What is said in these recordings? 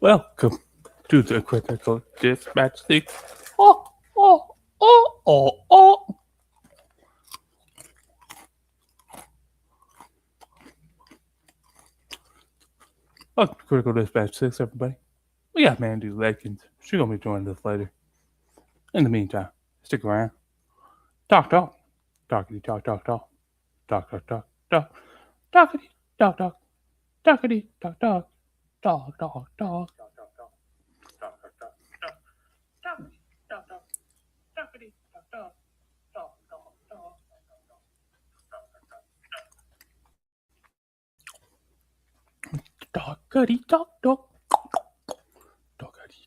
Welcome to the critical dispatch thing. Oh, oh, oh, oh, oh. Welcome to Critical Dispatch 6, everybody. We got Mandie Ledkins. She's going to be joining us later. In the meantime, stick around. Talk, talk. Talkity, talk, talk, talk. Talk, talk, talk, talk. Talkity, talk, talk. Talkity, talk, talk. Talk, talk, talk. Talkity, talk, talk. Talkity,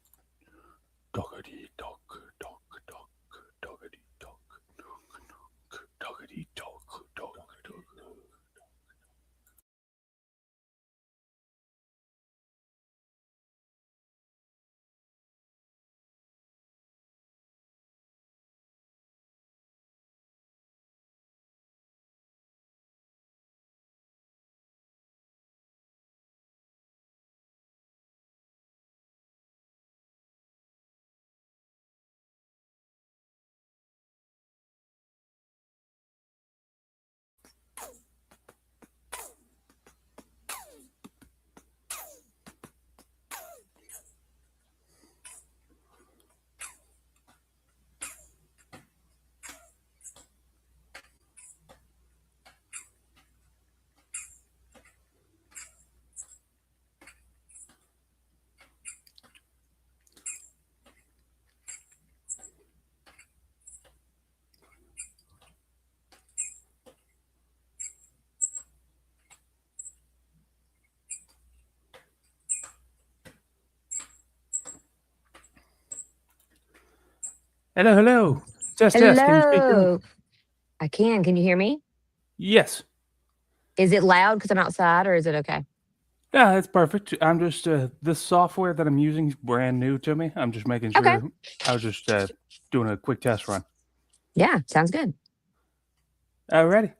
talkity, talk, talk, talk. Talkity, talk, talkity, talk, talk, talk. Hello, hello. Test, can you speak to me? Hello. I can. Can you hear me? Yes. Is it loud because I'm outside or is it okay? Yeah, that's perfect. I'm just, this software that I'm using is brand new to me. I'm just making Okay. sure. I was just doing a quick test run. Yeah, sounds good. Alrighty.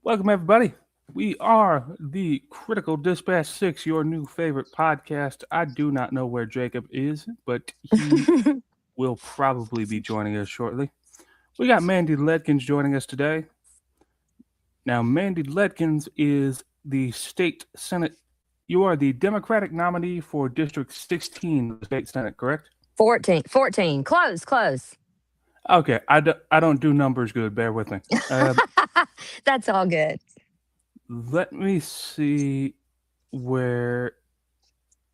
Welcome, everybody. We are the Critical Dispatch 6, your new favorite podcast. I do not know where Jacob is, but he will probably be joining us shortly. We got Mandie Ledkins joining us today. Now, Mandie Ledkins is the state senate. You are the Democratic nominee for District 16 of the state senate, correct? 14. 14. Close, close. Okay, I don't do numbers good. Bear with me. That's all good. Let me see where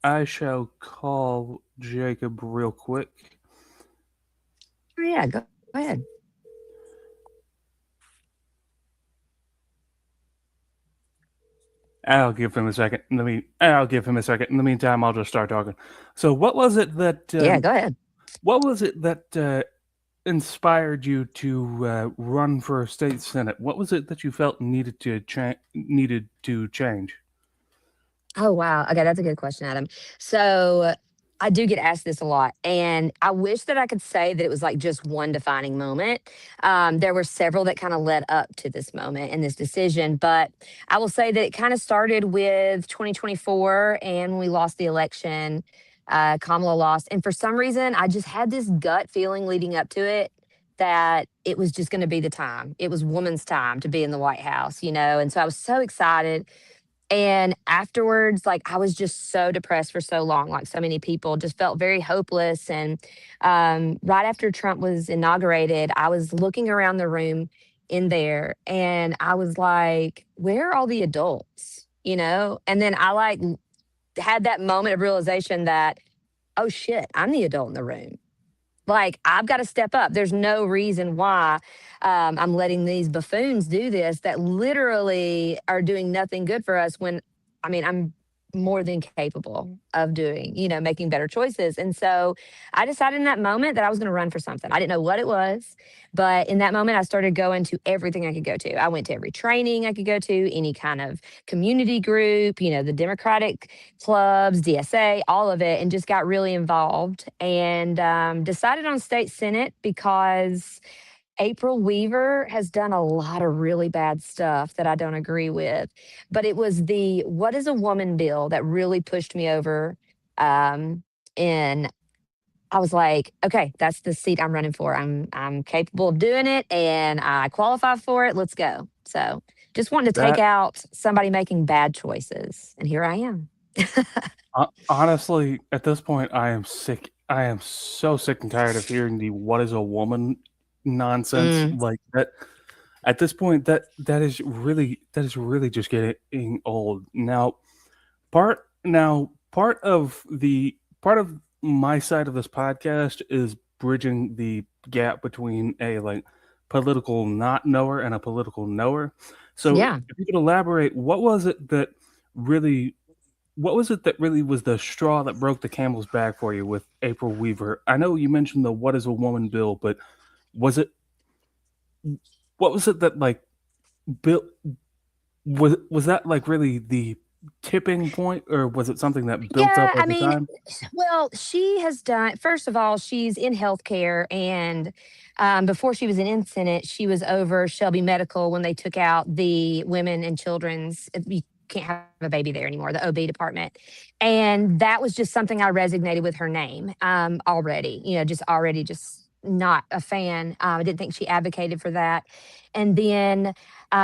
I shall call Jacob real quick. Oh, yeah, go ahead. I'll give him a second. I'll give him a second. In the meantime, I'll just start talking. So, what was it that? Yeah, go ahead. What was it that inspired you to run for state senate? What was it that you felt needed to change? Oh, wow. Okay, that's a good question, Adam. So I do get asked this a lot, and I wish that I could say that it was like just one defining moment. There were several that kind of led up to this moment and this decision, but I will say that it kind of started with 2024 and when we lost the election. Kamala lost. And for some reason, I just had this gut feeling leading up to it that it was just going to be the time. It was woman's time to be in the White House, you know? And so I was so excited, and afterwards, like I was just so depressed for so long, like so many people just felt very hopeless. And right after Trump was inaugurated, I was looking around the room in there and I was like, where are all the adults? You know? And then I like had that moment of realization that, oh shit, I'm the adult in the room. Like, I've got to step up. There's no reason why I'm letting these buffoons do this that literally are doing nothing good for us when, I mean, I'm more than capable of doing, you know, making better choices. And so I decided in that moment that I was going to run for something. I didn't know what it was, but in that moment, I started going to everything I could go to. I went to every training I could go to, any kind of community group, you know, the Democratic clubs, DSA, all of it, and just got really involved and decided on state senate because April Weaver has done a lot of really bad stuff that I don't agree with. But it was the What is a Woman bill that really pushed me over And I was like, okay, that's the seat I'm running for. I'm capable of doing it and I qualify for it. Let's go. So just wanted to take That out somebody making bad choices. And here I am. honestly, at this point, I am sick. I am so sick and tired of hearing the "what is a woman" nonsense Mm, like that. At this point, that is really just getting old. Part of my side of this podcast is bridging the gap between a like political not knower and a political knower. So yeah. if you could elaborate, really what was it that really was the straw that broke the camel's back for you with April Weaver? I know you mentioned the "what is a woman" bill, but was it what was it that like bill was that like really the tipping point, or was it something that built up Yeah, I over mean, time? well, she has done, first of all, she's in healthcare. And before she was in Senate, she was over Shelby Medical when they took out the women and children's. You can't have a baby there anymore, the OB department. And that was just something I resonated with her name already, just already just not a fan. I didn't think she advocated for that. And then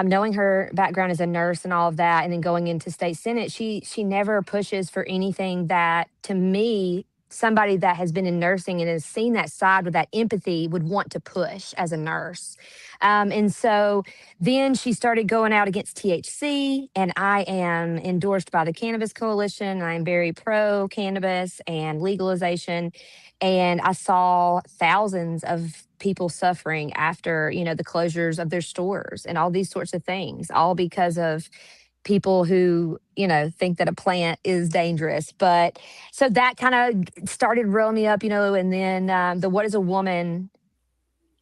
knowing her background as a nurse and all of that, and then going into state senate, she never pushes for anything that, to me, somebody that has been in nursing and has seen that side with that empathy would want to push as a nurse. And so then she started going out against THC, and I am endorsed by the Cannabis Coalition. I am very pro cannabis and legalization. And I saw thousands of people suffering after, the closures of their stores and all these sorts of things, all because of people who, think that a plant is dangerous. But so that kind of started rolling me up, and then the What is a Woman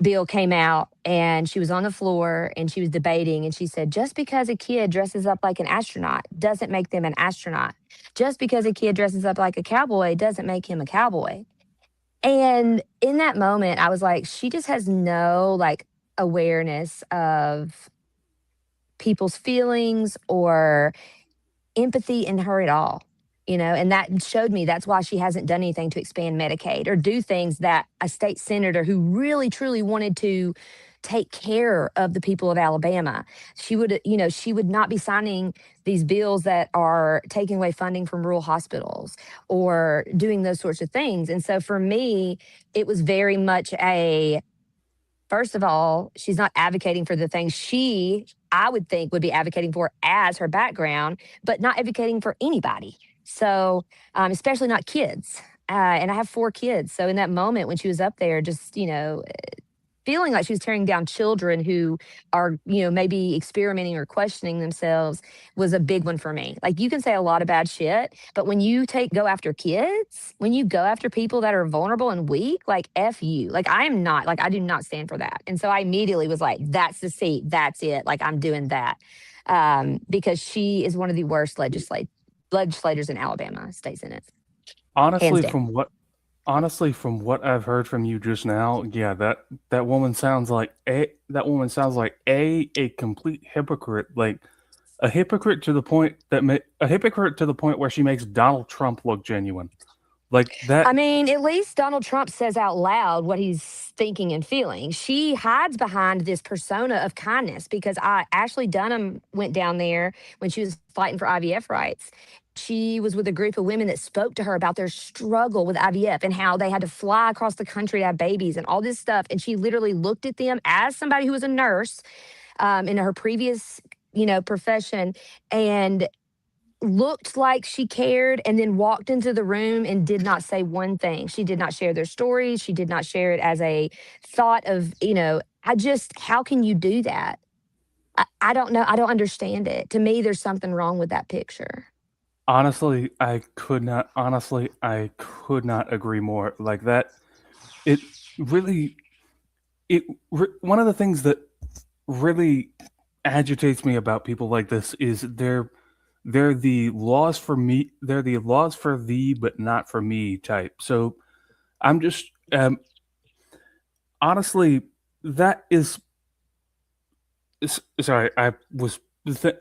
bill came out, and she was on the floor and she was debating, and she said, just because a kid dresses up like an astronaut doesn't make them an astronaut. Just because a kid dresses up like a cowboy doesn't make him a cowboy. And in that moment, I was like, she just has no like awareness of people's feelings or empathy in her at all. And that showed me that's why she hasn't done anything to expand Medicaid or do things that a state senator who really truly wanted to take care of the people of Alabama, she would not be signing these bills that are taking away funding from rural hospitals or doing those sorts of things. And so for me, it was very much a, first of all, she's not advocating for the things I would think, would be advocating for as her background, but not advocating for anybody. So, especially not kids. And I have 4 kids. So, in that moment when she was up there, just, feeling like she was tearing down children who are, maybe experimenting or questioning themselves was a big one for me. Like, you can say a lot of bad shit, but when you go after kids, when you go after people that are vulnerable and weak, like F you. Like, I am not, like, I do not stand for that. And so I immediately was like, that's the seat. That's it. Like, I'm doing that. Because she is one of the worst legislators in Alabama state senate, hands Honestly, down. from what I've heard from you just now, yeah, that woman sounds like a complete hypocrite, like a hypocrite to the point where she makes Donald Trump look genuine, like that. I mean, at least Donald Trump says out loud what he's thinking and feeling. She hides behind this persona of kindness because Ashley Dunham went down there when she was fighting for IVF rights. She was with a group of women that spoke to her about their struggle with IVF and how they had to fly across the country to have babies and all this stuff. And she literally looked at them as somebody who was a nurse in her previous, profession, and looked like she cared, and then walked into the room and did not say one thing. She did not share their stories. She did not share it as a thought of, how can you do that? I don't know. I don't understand it. To me, there's something wrong with that picture. Honestly, I could not agree more. Like that, it really, one of the things that really agitates me about people like this is they're the laws for thee but not for me type. So I'm just honestly, that is sorry,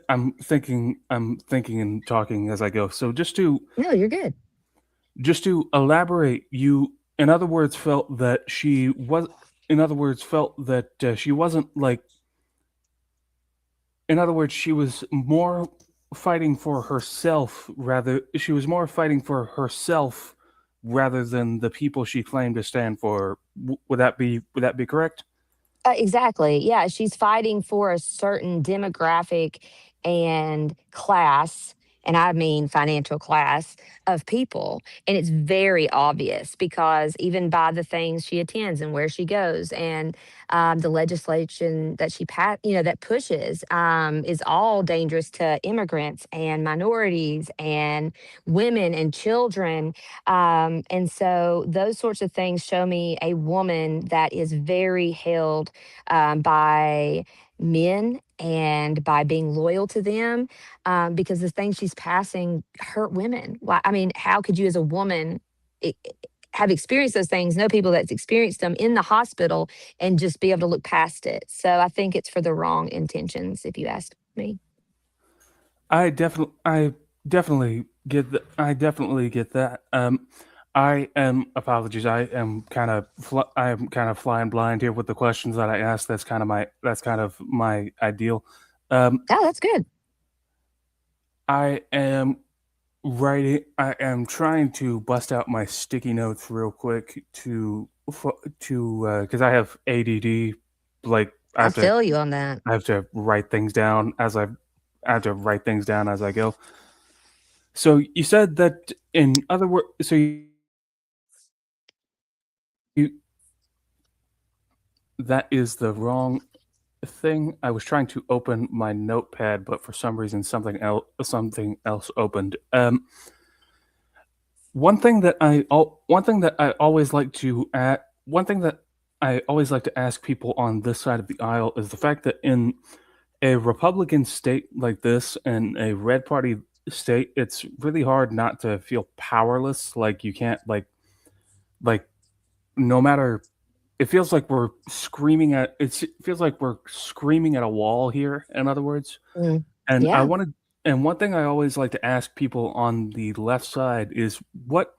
I'm thinking and talking as I go. So just to No, you're good. Just to elaborate, you, in other words, felt that she was, in other words, felt that she wasn't like, in other words, she was more fighting for herself rather, she was more fighting for herself rather than the people she claimed to stand for. Would that be correct? Exactly. Yeah, she's fighting for a certain demographic and class, and I mean financial class of people. And it's very obvious because even by the things she attends and where she goes, and the legislation that she passed, that pushes, is all dangerous to immigrants and minorities and women and children. And so those sorts of things show me a woman that is very held by men and by being loyal to them, because the things she's passing hurt women. Why? I mean, how could you, as a woman, i- i- have experienced those things, know people that's experienced them in the hospital, and just be able to look past it? So I think it's for the wrong intentions, if you ask me. I definitely get that. I definitely get that. I am apologies. I am kind of flying blind here with the questions that I asked. That's kind of my ideal. Um, Oh, that's good. I am I am trying to bust out my sticky notes real quick to because I have ADD. Like I feel you on that. I have to write things down I have to write things down as I go. So you said that in other words, you that is the wrong thing. I was trying to open my notepad, but for some reason something else opened. One thing that I always like to add one thing that I always like to ask people on this side of the aisle is the fact that in a Republican state like this and a red party state, it's really hard not to feel powerless. Like you can't like no matter it feels like we're screaming at it feels like we're screaming at a wall here, in other words. Mm, And I yeah. wanted and one thing I always like to ask people on the left side is what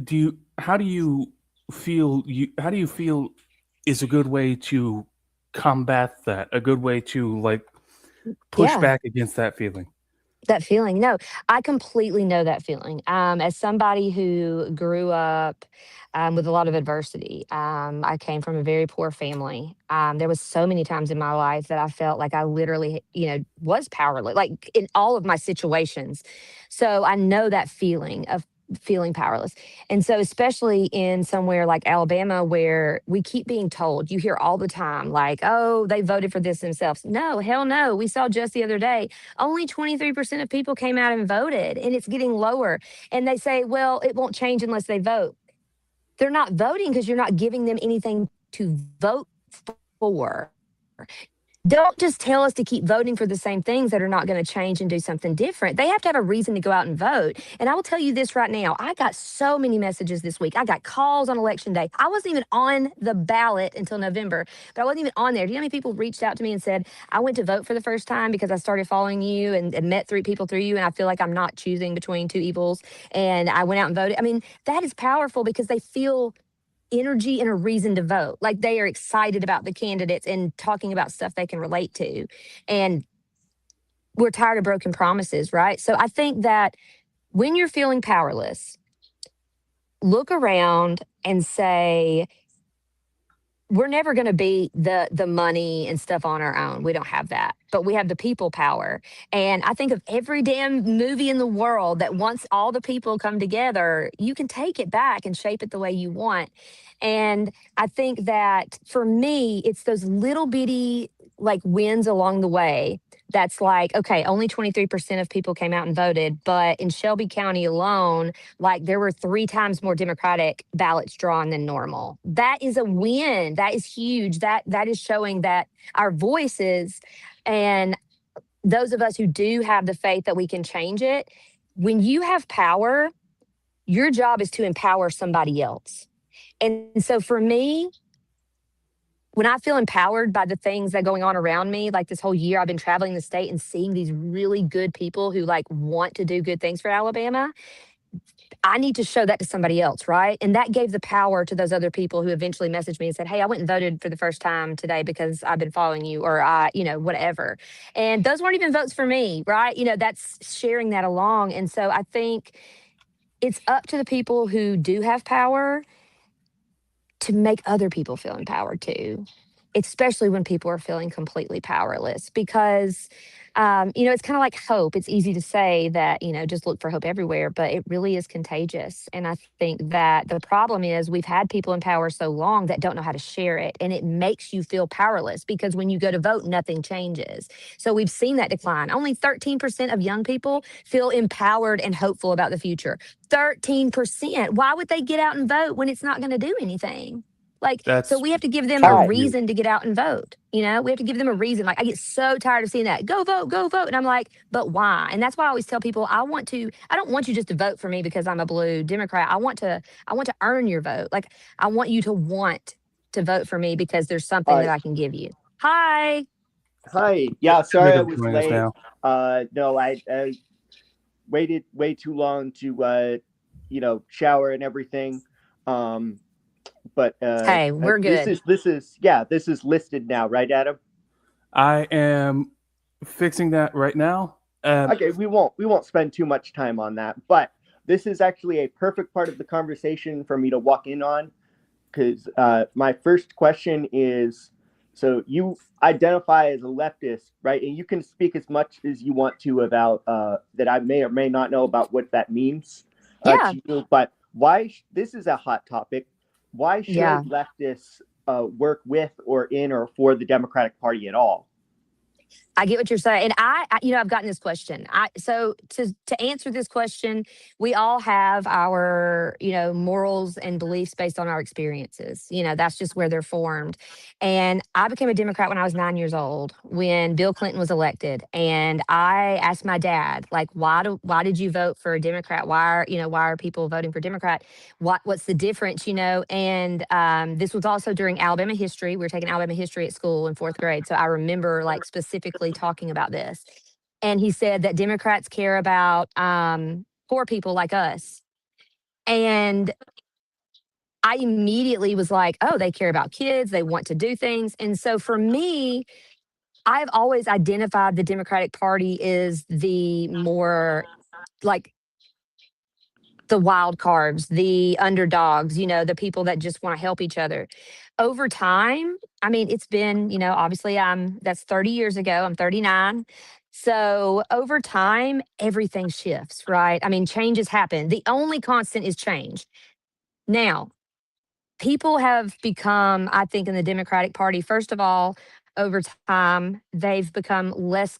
do you how do you how do you feel is a good way to combat that? A good way to like push Yeah. back against that feeling? That feeling. No, I completely know that feeling. As somebody who grew up with a lot of adversity, I came from a very poor family. There was so many times in my life that I felt like I literally, was powerless, like in all of my situations. So I know that feeling of feeling powerless. And so, especially in somewhere like Alabama, where we keep being told, you hear all the time, like, oh, they voted for this themselves. No, hell no. We saw just the other day only 23% of people came out and voted, and it's getting lower. And they say, well, it won't change unless they vote. They're not voting because you're not giving them anything to vote for. Don't just tell us to keep voting for the same things that are not going to change and do something different. They have to have a reason to go out and vote. And I will tell you this right now, I got so many messages this week. I got calls on election day. I wasn't even on the ballot until November, but I wasn't even on there. Do you know how many people reached out to me and said, I went to vote for the first time because I started following you and met three people through you, and I feel like I'm not choosing between two evils, and I went out and voted? I mean, that is powerful because they feel energy and a reason to vote. Like they are excited about the candidates and talking about stuff they can relate to. And we're tired of broken promises, right? So I think that when you're feeling powerless, look around and say, we're never going to be the money and stuff on our own. We don't have that, but we have the people power. And I think of every damn movie in the world that once all the people come together, you can take it back and shape it the way you want. And I think that for me, it's those little bitty like wins along the way. That's like, okay, only 23% of people came out and voted, but in Shelby County alone, like there were three times more Democratic ballots drawn than normal. That is a win. That is huge. That is showing that our voices, and those of us who do have the faith that we can change it, when you have power, your job is to empower somebody else. And so for me, when I feel empowered by the things that are going on around me, like this whole year, I've been traveling the state and seeing these really good people who like want to do good things for Alabama. I need to show that to somebody else, right? And that gave the power to those other people who eventually messaged me and said, "Hey, I went and voted for the first time today because I've been following you," or whatever. And those weren't even votes for me, right? That's sharing that along. And so I think it's up to the people who do have power to make other people feel empowered too, especially when people are feeling completely powerless. Because, it's kind of like hope. It's easy to say that, just look for hope everywhere, but it really is contagious. And I think that the problem is we've had people in power so long that don't know how to share it. And it makes you feel powerless because when you go to vote, nothing changes. So we've seen that decline. Only 13% of young people feel empowered and hopeful about the future. 13%. Why would they get out and vote when it's not going to do anything? So That's we have to give them a true. Hi. reason to get out and vote. We have to give them a reason. Like, I get so tired of seeing that, go vote, go vote. And I'm like, but why? And that's why I always tell people, I don't want you just to vote for me because I'm a blue Democrat. I want to earn your vote. Like, I want you to want to vote for me because there's something that Hi. I can give you. Hi. Hi. Yeah, sorry I Jacob was joining us late. now. No, I waited way too long to shower and everything. But Hey, we're this good. is this is listed now, right, Adam? I am fixing that right now. Okay, we won't spend too much time on that, but this is actually a perfect part of the conversation for me to walk in on because my first question is, so you identify as a leftist, right? And you can speak as much as you want to about that I may or may not know about what that means Yeah. to you, but why this is a hot topic. Why Yeah. should leftists work with or in or for the Democratic Party at all? I get what you're saying. And I've gotten this question. So to answer this question, we all have our, morals and beliefs based on our experiences. That's just where they're formed. And I became a Democrat when I was 9 years old, when Bill Clinton was elected. And I asked my dad, like, why did you vote for a Democrat? Why are people voting for Democrat? What's the difference, And this was also during Alabama history. We were taking Alabama history at school in fourth grade. So I remember like specifically talking about this. And he said that Democrats care about poor people like us. And I immediately was like, oh, they care about kids. They want to do things. And so for me, I've always identified the Democratic Party as the more like the wild cards, the underdogs, the people that just want to help each other. Over time, I mean, it's been, obviously that's 30 years ago. I'm 39. So over time, everything shifts, right? I mean, changes happen. The only constant is change. Now, people have become, I think, in the Democratic Party, first of all, over time, they've become less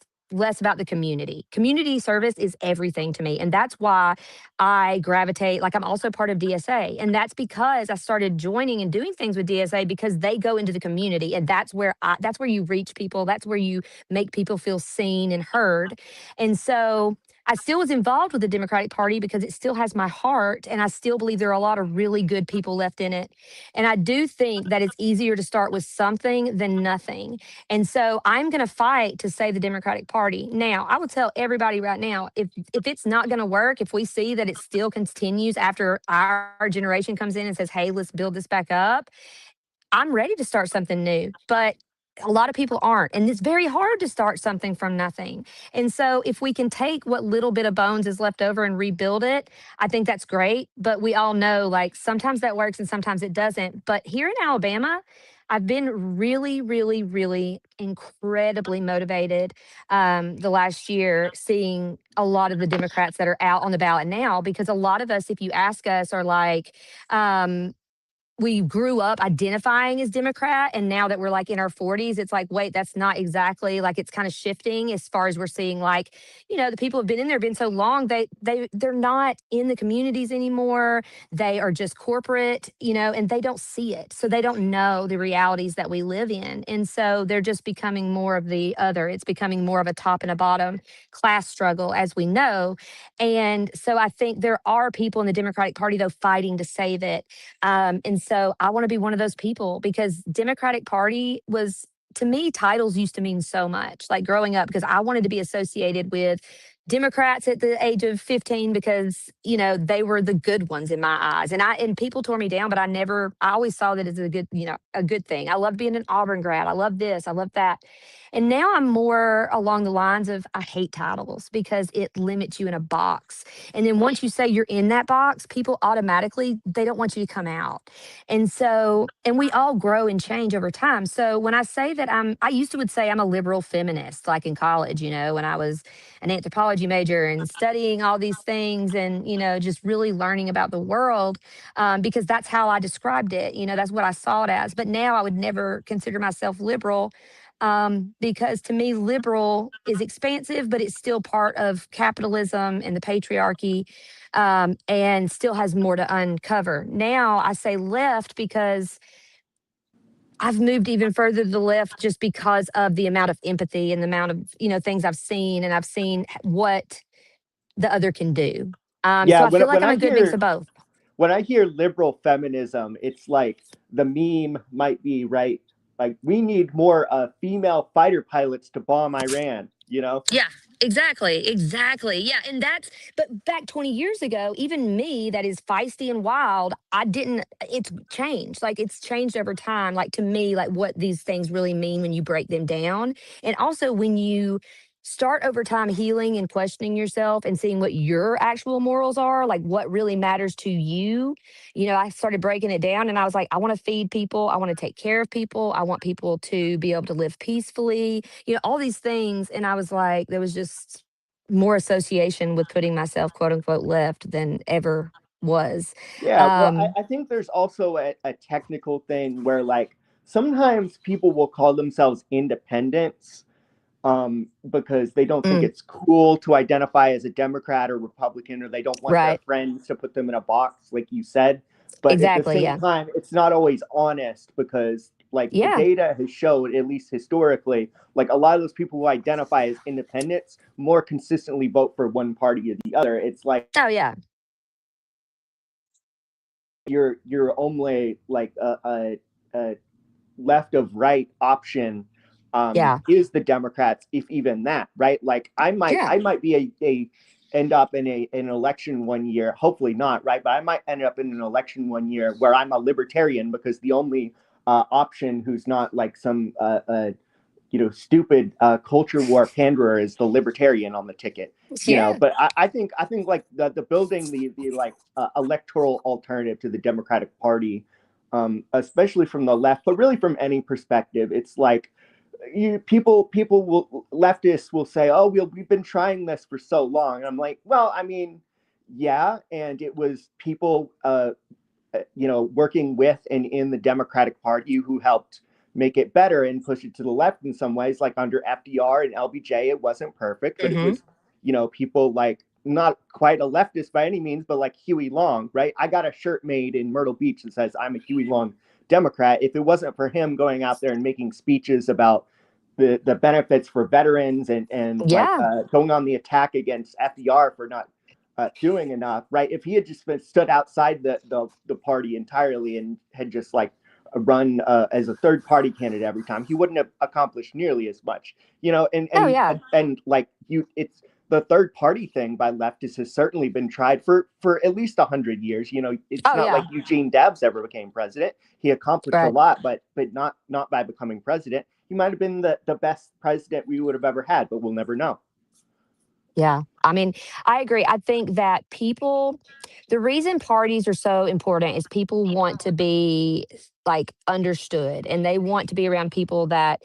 about the community. Community service is everything to me. And that's why I gravitate, like I'm also part of DSA. And that's because I started joining and doing things with DSA because they go into the community. And that's where you reach people. That's where you make people feel seen and heard. And so I still was involved with the Democratic Party because it still has my heart. And I still believe there are a lot of really good people left in it. And I do think that it's easier to start with something than nothing. And so I'm going to fight to save the Democratic Party. Now, I will tell everybody right now, if it's not going to work, if we see that it still continues after our generation comes in and says, hey, let's build this back up, I'm ready to start something new. But a lot of people aren't. And it's very hard to start something from nothing. And so if we can take what little bit of bones is left over and rebuild it, I think that's great. But we all know like sometimes that works and sometimes it doesn't. But here in Alabama, I've been really, really, really incredibly motivated the last year seeing a lot of the Democrats that are out on the ballot now, because a lot of us, if you ask us, are like, we grew up identifying as Democrat, and now that we're like in our 40s, it's like, wait, that's not exactly like, it's kind of shifting as far as we're seeing like, the people have been in there been so long, they're not in the communities anymore. They are just corporate, and they don't see it. So they don't know the realities that we live in. And so they're just becoming more of the other. It's becoming more of a top and a bottom class struggle, as we know. And so I think there are people in the Democratic Party, though, fighting to save it. And so I want to be one of those people because Democratic Party was, to me, titles used to mean so much. Like growing up, because I wanted to be associated with Democrats at the age of 15 because, they were the good ones in my eyes. And people tore me down, but I always saw that as a good, a good thing. I loved being an Auburn grad. I love this. I love that. And now I'm more along the lines of I hate titles because it limits you in a box. And then once you say you're in that box, people automatically, they don't want you to come out. And we all grow and change over time. So when I say that I used to would say I'm a liberal feminist, like in college, when I was an anthropology major and studying all these things and, just really learning about the world because that's how I described it. That's what I saw it as. But now I would never consider myself liberal because to me, liberal is expansive, but it's still part of capitalism and the patriarchy and still has more to uncover. Now I say left because I've moved even further to the left just because of the amount of empathy and the amount of, things I've seen, and I've seen what the other can do. Yeah, So I feel like when I'm I a good mix hear of both. when I hear liberal feminism, it's like the meme might be right. Like we need more female fighter pilots to bomb Iran. Yeah, exactly. Yeah. But back 20 years ago, even me that is feisty and wild, it's changed. Like it's changed over time. Like to me, like what these things really mean when you break them down. And also when you start over time healing and questioning yourself and seeing what your actual morals are, like what really matters to you. I started breaking it down and I was like, I want to feed people. I want to take care of people. I want people to be able to live peacefully, all these things. And I was like, there was just more association with putting myself, quote unquote, left than ever was. Yeah, well, Um, I think there's also a technical thing where like sometimes people will call themselves independents because they don't think mm, it's cool to identify as a Democrat or Republican, or they don't want their right. friends to put them in a box, like you said. But at the Exactly. same Yeah. time, it's not always honest because, like, the Yeah. data has showed, at least historically, like a lot of those people who identify as independents more consistently vote for one party or the other. It's like Oh, yeah. you're only like a left of right option Yeah. is the Democrats, if even that, right? Like Yeah. I might be a end up in an election one year, hopefully not, right? But I might end up in an election one year where I'm a libertarian because the only option who's not like some stupid culture war panderer is the libertarian on the ticket. Yeah. But I think like the building the like electoral alternative to the Democratic Party, especially from the left, but really from any perspective, it's like leftists will say, oh, we've been trying this for so long, and I'm like, well, I mean, yeah, and it was people working with and in the Democratic Party who helped make it better and push it to the left in some ways. Like under FDR and LBJ, it wasn't perfect, but it Hmm. was, people like not quite a leftist by any means, but like Huey Long, right? I got a shirt made in Myrtle Beach that says I'm a Huey Long Democrat. If it wasn't for him going out there and making speeches about the benefits for veterans and like Yeah. going on the attack against FDR for not doing enough, right? If he had just stood outside the party entirely and had just like run as a third party candidate every time, he wouldn't have accomplished nearly as much, And Oh, yeah. like it's the third party thing by leftists has certainly been tried for at least 100 years. It's Oh, not like yeah. Eugene Debs ever became president. He accomplished a Right. lot, but not by becoming president. He might have been the best president we would have ever had, but we'll never know. Yeah. I mean, I agree. I think that the reason parties are so important is people want to be like understood and they want to be around people that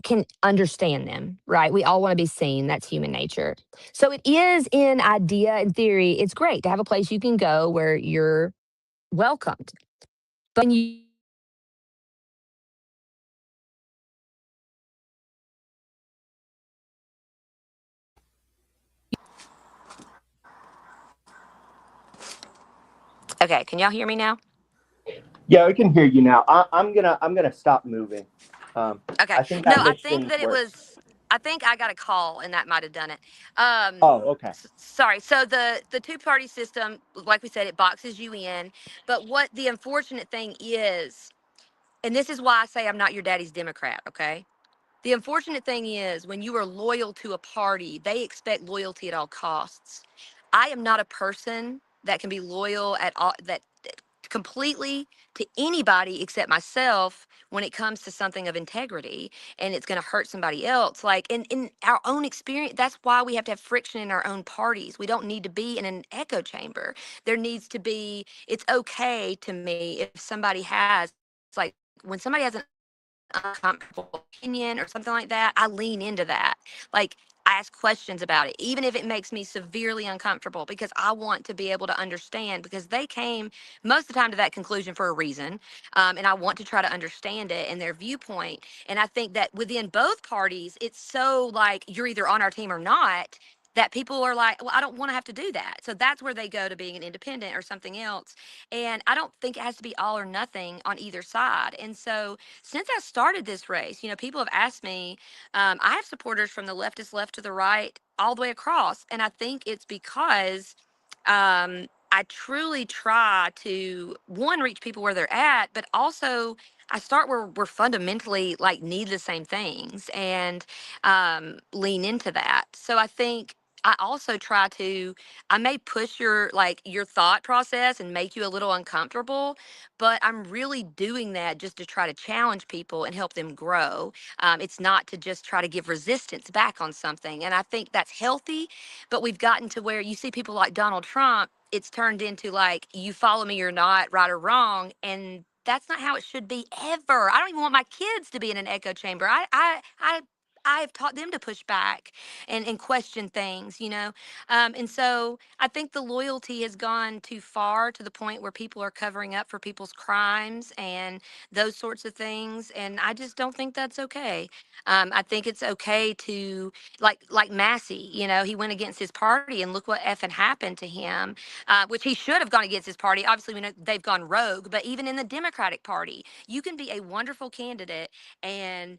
can understand them, right? We all want to be seen. That's human nature. So it is in idea and theory, it's great to have a place you can go where you're welcomed. But when you Okay, can y'all hear me now? Yeah, we can hear you now. I'm gonna stop moving. Okay. I think No, that I makes think things that it was worse. I think I got a call, and that might have done it. Oh, okay. Sorry. So the two party system, like we said, it boxes you in. But what the unfortunate thing is, and this is why I say I'm not your daddy's Democrat. Okay. The unfortunate thing is when you are loyal to a party, they expect loyalty at all costs. I am not a person that can be loyal at all, that completely to anybody except myself when it comes to something of integrity and it's going to hurt somebody else. Like in our own experience, that's why we have to have friction in our own parties. We don't need to be in an echo chamber. There needs to be, it's okay to me if somebody has, it's like when somebody has an uncomfortable opinion or something like that, I lean into that. Like, I ask questions about it, even if it makes me severely uncomfortable, because I want to be able to understand. Because they came most of the time to that conclusion for a reason, and I want to try to understand it and their viewpoint. And I think that within both parties, it's so like you're either on our team or not. That people are like, well, I don't want to have to do that. So that's where they go to being an independent or something else. And I don't think it has to be all or nothing on either side. And so since I started this race, people have asked me, I have supporters from the leftist left to the right, all the way across. And I think it's because I truly try to, one, reach people where they're at, but also I start where we're fundamentally like need the same things and lean into that. So I think I also try to, I may push your thought process and make you a little uncomfortable, but I'm really doing that just to try to challenge people and help them grow. It's not to just try to give resistance back on something. And I think that's healthy, but we've gotten to where you see people like Donald Trump, it's turned into like, you follow me or not, right or wrong. And that's not how it should be ever. I don't even want my kids to be in an echo chamber. I've taught them to push back and question things, and so I think the loyalty has gone too far to the point where people are covering up for people's crimes and those sorts of things. And I just don't think that's okay. I think it's okay to like Massey, he went against his party and look what effing happened to him, which he should have gone against his party. Obviously, we know they've gone rogue, but even in the Democratic Party, you can be a wonderful candidate and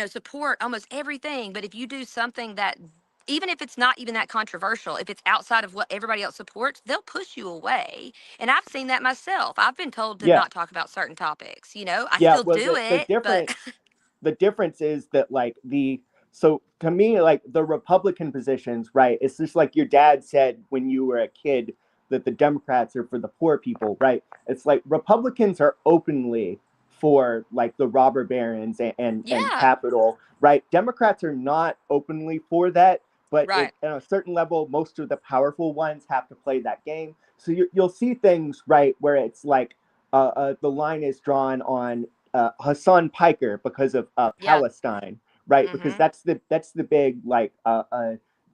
support almost everything. But if you do something that, even if it's not even that controversial, if it's outside of what everybody else supports, they'll push you away. And I've seen that myself. I've been told to Yeah. not talk about certain topics. I Yeah. still Well, do it, but the difference is that so to me, like the Republican positions, right? It's just like your dad said when you were a kid that the Democrats are for the poor people, right? It's like Republicans are openly for like the robber barons and yeah, capital, right? Democrats are not openly for that, but right. at a certain level, most of the powerful ones have to play that game. So you'll see things, right, where it's like the line is drawn on Hassan Piker because of Yeah. Palestine, right? Because Mm-hmm. that's the big like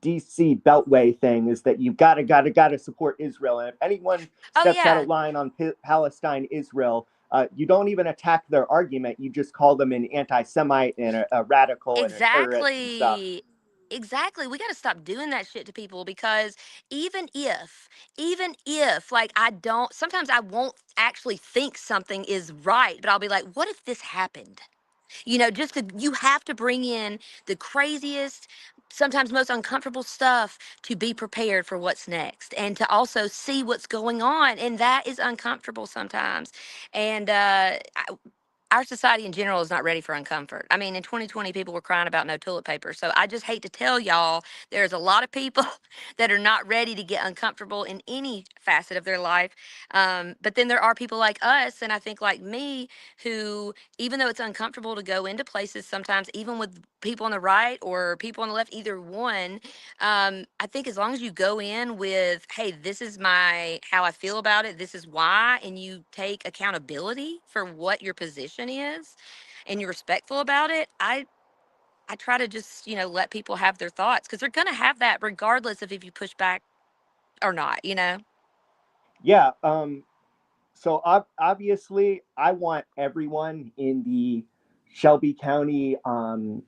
DC Beltway thing is that you've got to support Israel, and if anyone Oh, steps out yeah. of line on Palestine, Israel, you don't even attack their argument. You just call them an anti-Semite and a radical and a terrorist and stuff. Exactly. Exactly. We got to stop doing that shit to people because even if, like, sometimes I won't actually think something is right, but I'll be like, what if this happened? You have to bring in the craziest, sometimes most uncomfortable stuff to be prepared for what's next and to also see what's going on. And that is uncomfortable sometimes. And our society in general is not ready for uncomfort. I mean, in 2020, people were crying about no toilet paper. So I just hate to tell y'all, there's a lot of people that are not ready to get uncomfortable in any facet of their life. But then there are people like us, and I think like me, who, even though it's uncomfortable to go into places sometimes, even with people on the right or people on the left, either one, I think as long as you go in with, hey, this is how I feel about it, this is why, and you take accountability for what your position is, and you're respectful about it, I try to just let people have their thoughts because they're gonna have that regardless of if you push back or not. Yeah. So obviously, I want everyone in the Shelby County a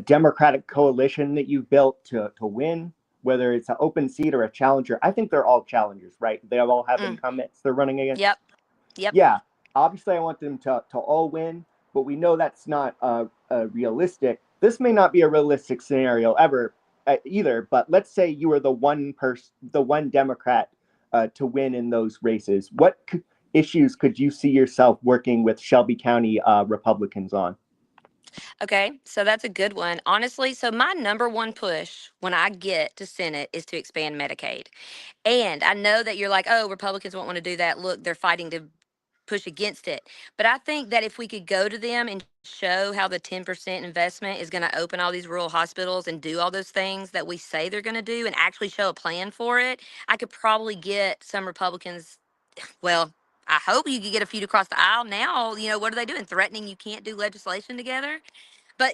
Democratic coalition that you've built to win, whether it's an open seat or a challenger. I think they're all challengers, right? They all have Mm. incumbents they're running against. Yep. Yep. Yeah, obviously I want them to all win, but we know that's not realistic. this may not be a realistic scenario ever either, but let's say you were the one Democrat to win in those races. What issues could you see yourself working with Shelby County Republicans on? Okay, so that's a good one. Honestly, so my number one push when I get to Senate is to expand Medicaid. And I know that you're like, oh, Republicans won't want to do that. Look, they're fighting to push against it. But I think that if we could go to them and show how the 10% investment is going to open all these rural hospitals and do all those things that we say they're going to do and actually show a plan for it, I could probably get some Republicans. Well, I hope you could get a few to cross the aisle now. What are they doing? Threatening you can't do legislation together? But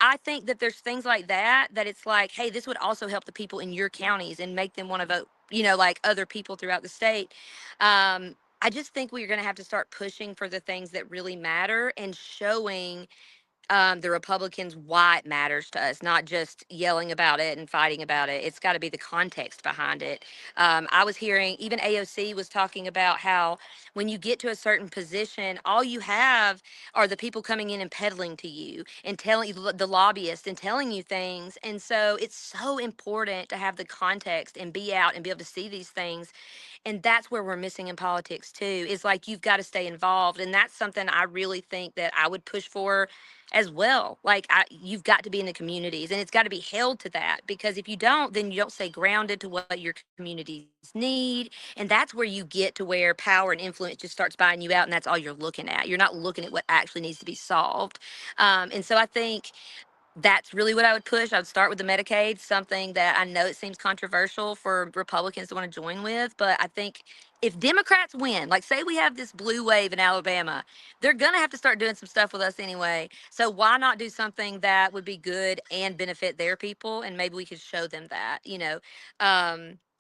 I think that there's things like that, that it's like, hey, this would also help the people in your counties and make them want to vote, like other people throughout the state. I just think we're going to have to start pushing for the things that really matter and showing the Republicans why it matters to us, not just yelling about it and fighting about it. It's got to be the context behind it. I was hearing even AOC was talking about how when you get to a certain position, all you have are the people coming in and peddling to you and telling you, the lobbyists, and telling you things. And so it's so important to have the context and be out and be able to see these things. And that's where we're missing in politics too, is like you've got to stay involved. And that's something I really think that I would push for as well. Like you've got to be in the communities, and it's got to be held to that, because if you don't, then you don't stay grounded to what your communities need. And that's where you get to where power and influence just starts buying you out, and that's all you're looking at. You're not looking at what actually needs to be solved. And so I think that's really what I would push. I would start with the Medicaid, something that I know it seems controversial for Republicans to want to join with, but I think if Democrats win, like say we have this blue wave in Alabama, they're going to have to start doing some stuff with us anyway. So why not do something that would be good and benefit their people? And maybe we could show them that.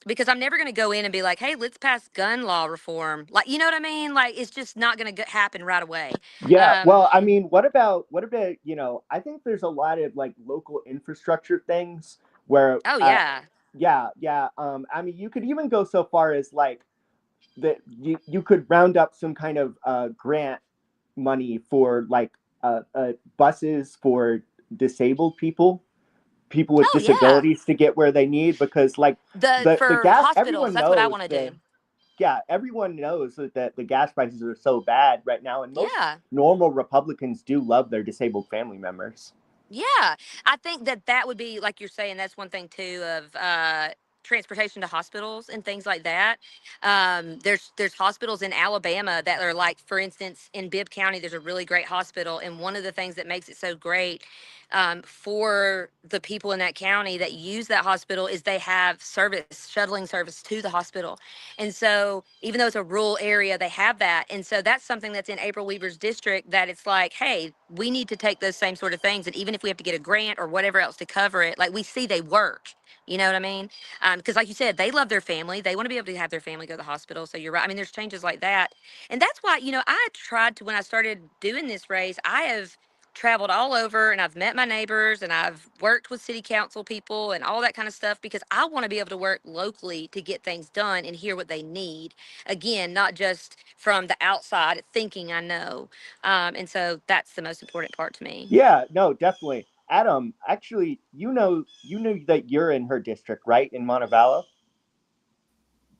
Because I'm never going to go in and be like, hey, let's pass gun law reform. Like, you know what I mean? Like, it's just not going to happen right away. Yeah, well, I mean, what about, I think there's a lot of like local infrastructure things where Oh, yeah. yeah, I mean, you could even go so far as like that you could round up some kind of grant money for like buses for disabled people with Oh, yeah. disabilities to get where they need, because like the For gas, hospitals, that's what I want to do. everyone knows that the gas prices are so bad right now, and most Yeah. normal Republicans do love their disabled family members. Yeah, I think that that would be like you're saying. That's one thing too of transportation to hospitals and things like that. There's hospitals in Alabama that are like, for instance, in Bibb County, there's a really great hospital, and one of the things that makes it so great for the people in that county that use that hospital is they have shuttling service to the hospital. And so even though it's a rural area, they have that. And so that's something that's in April Weaver's district, that it's like, hey, we need to take those same sort of things. And even if we have to get a grant or whatever else to cover it, like we see they work. You know what I mean? Because like you said, they love their family. They want to be able to have their family go to the hospital. So you're right. I mean, there's changes like that. And that's why, I tried to, when I started doing this race, I have traveled all over and I've met my neighbors and I've worked with city council people and all that kind of stuff, because I want to be able to work locally to get things done and hear what they need. Again, not just from the outside thinking I know. And so that's the most important part to me. Yeah, no, definitely. Adam, actually, you know that you're in her district, right, in Montevallo?